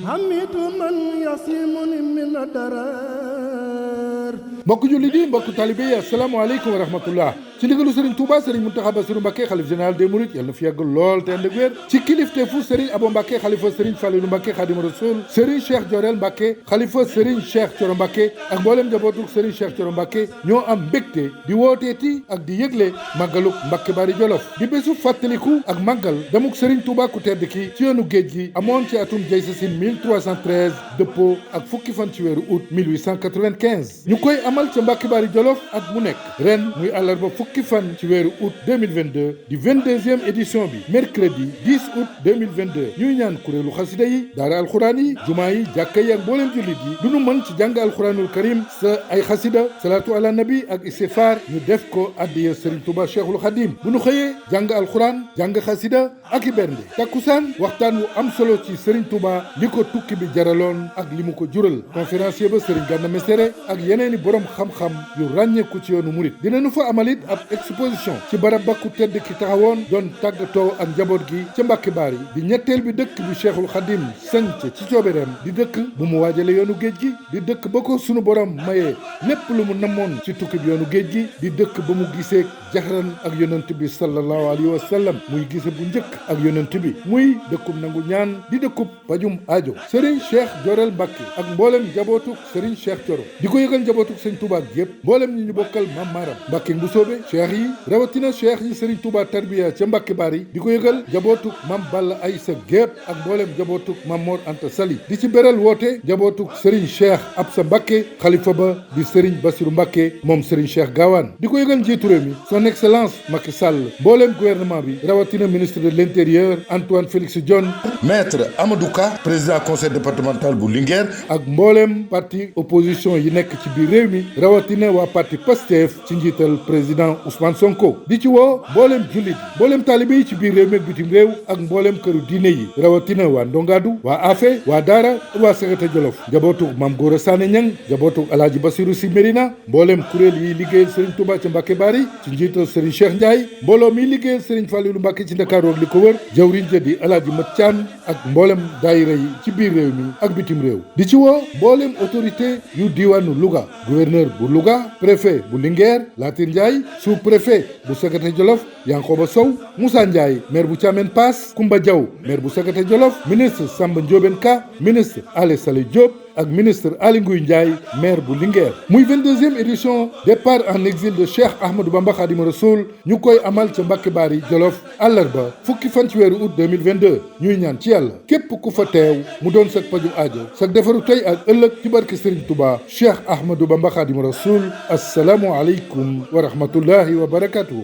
حميد من يصيمني من الدرر mbokk jullit yi mbokk talibé yi asalaamaaleykum wa rahmatullah ci ndigalu Serigne Touba Serigne Mountakha Bassirou Mbacké xalif général des Mourides yàlla na fi yàgg lool te ànd ak wér ci kilifteefu Serigne Abo Mbacké xalifa Serigne Fallilou Mbacké Khadimou Rassoul Serigne Cheikh Diorel Mbacké xalifa Serigne Cheikh Thioro Mbacké ak mboolem njabootu Serigne Cheikh Thioro Mbacké ñoo am mbégte di wooteeti ak di yëgle màggaluk Mbacké Bari Jolof di bésu fàttaliku ak màggal damuk Serigne Touba ku tedd ki ci yoonu géej gi amoon ci atum Jaysasin 1313 dëppoo ak fukki fan ci weeru août 1895 ñu koy amal ca Mbacké Bari Jolof at mu nekk ren muy àllarba fukki fan ci weeru août 2022 di 22e édition bi mercredi 10 août 2022 ñuy ñaan kuréelu xasida yi daara alxuraan yi jumaa yi jàkka yi ak mbooleem jullit yi du ñu mën ci jàng alxuraanul karim sa ay xasida salaatu ala nabi ak istighfar ñu def ko addiya Serigne Touba Cheikhul Khadim bu ñu xëyee jàng alxuraan jàng xasida ak i bernde takkusaan waxtaan wu am solo ci Serigne Touba li ko tukki bi jaraloon ak li mu ko jural conférencier ba Serigne Gana Messere ak yeneeni borom xam-xam yu ràññeeku ci yoonu murit dinañu fa amalit ab exposition ci barab bakku tedd ki taxawoon doon tàggatoo ak njaboot gi ca Mbacké Bari di ñetteel bi dëkk bi Cheikhul Khadim sanc ci coobereem di dëkk bu mu waajale yoonu géej gi di dëkk ba ko sunu borom mayee lépp lu mu namoon ci tukki bi yoonu géej gi di dëkk ba mu gisee jaxran ak yonent bi sallallahu alayhi wa sallam muy gise bu njëkk ak yonent bi muy dëkkub nangu ñaan di dëkkub pajum aajo Serigne Cheikh Diorel Mbacké ak mboolem njabootuk Serigne Cheikh Thioro di ko yëgal njabootuk Serigne Touba yépp mboolem ñi ñu bokkal Mam Maram Mbacké bu soobe cheikh yi rawatina cheikh yi Serigne Touba tarbiya ca Mbacké Bari di ko yëgal njabootuk Mam Balla Aïssa gépp ak mboolem njabootuk Mam Mor Anta Sali di ci beral woote njabootuk Serigne Cheikh Absa Mbacké xalifa ba di Serigne Bassirou Mbacké moom Serigne Cheikh Gawane di ko yëgal njiitu réew mi son excellence Macky Sall mboolem gouvernement bi rawatina ministre de l'intérieur Antoine Félix Diome maître Amadou Ka président conseil départemental bu Linguère ak mboolem parti opposition yi nekk ci biir réew mi rawatina waa parti Pastef ci njiital président Ousmane Sonko di ci woo mboolem jullit yi mboolem taalibe yi ci biir réew mi ak bitim réew ak mboolem këru diine yi rawatina waa Ndongadu waa Afe waa Daara waa Sagata Jolof njabootug Maam Góora Sané Ñang njabootug Alaaji Basiru Si Mérina mboolem kuréel yi liggéeyal Serigne Touba ca Mbacké Bari ci njiital Serigne Cheikh Ndiaye mbooloo mi liggéeyal Serigne Fallilou Mbacké ci Ndakaaru ak li ko wër jawriñ ja di Alaaji Mat Caan ak mboolem daayira yi ci biir réew mi ak bitim réew di ci woo mboolem autorité yu diwaanu Louga gouverneur bu Louga préfet bu Linguère Latir Ndiaye sous-préfet bu Sagata Jolof Yankoba Sow Moussa Ndiaye maire bu Thiamène Pass Koumba Diaw maire bu Sagata Jolof ministre Samba Ndiobène Ka ministre Alé Saleh Diop ak ministre Aly Ngouille Ndiaye maire bu Linguère muy 22e édition départ en exil de Cheikh Ahmadou Bamba Khadimou Rassoul ñu koy amal ca Mbacké Bari Jolof àllarba fukki fan ci weeru août 2022 ñuy ñaan ci yàlla képp ku fa teew mu doon sag pajum aajo sag defaru tey ak ëllëg ci barke Serigne Touba Cheikh Ahmadou Bamba Khadimou Rassoul assalaamu aleykum wa rahmatullahi wa barakatuhu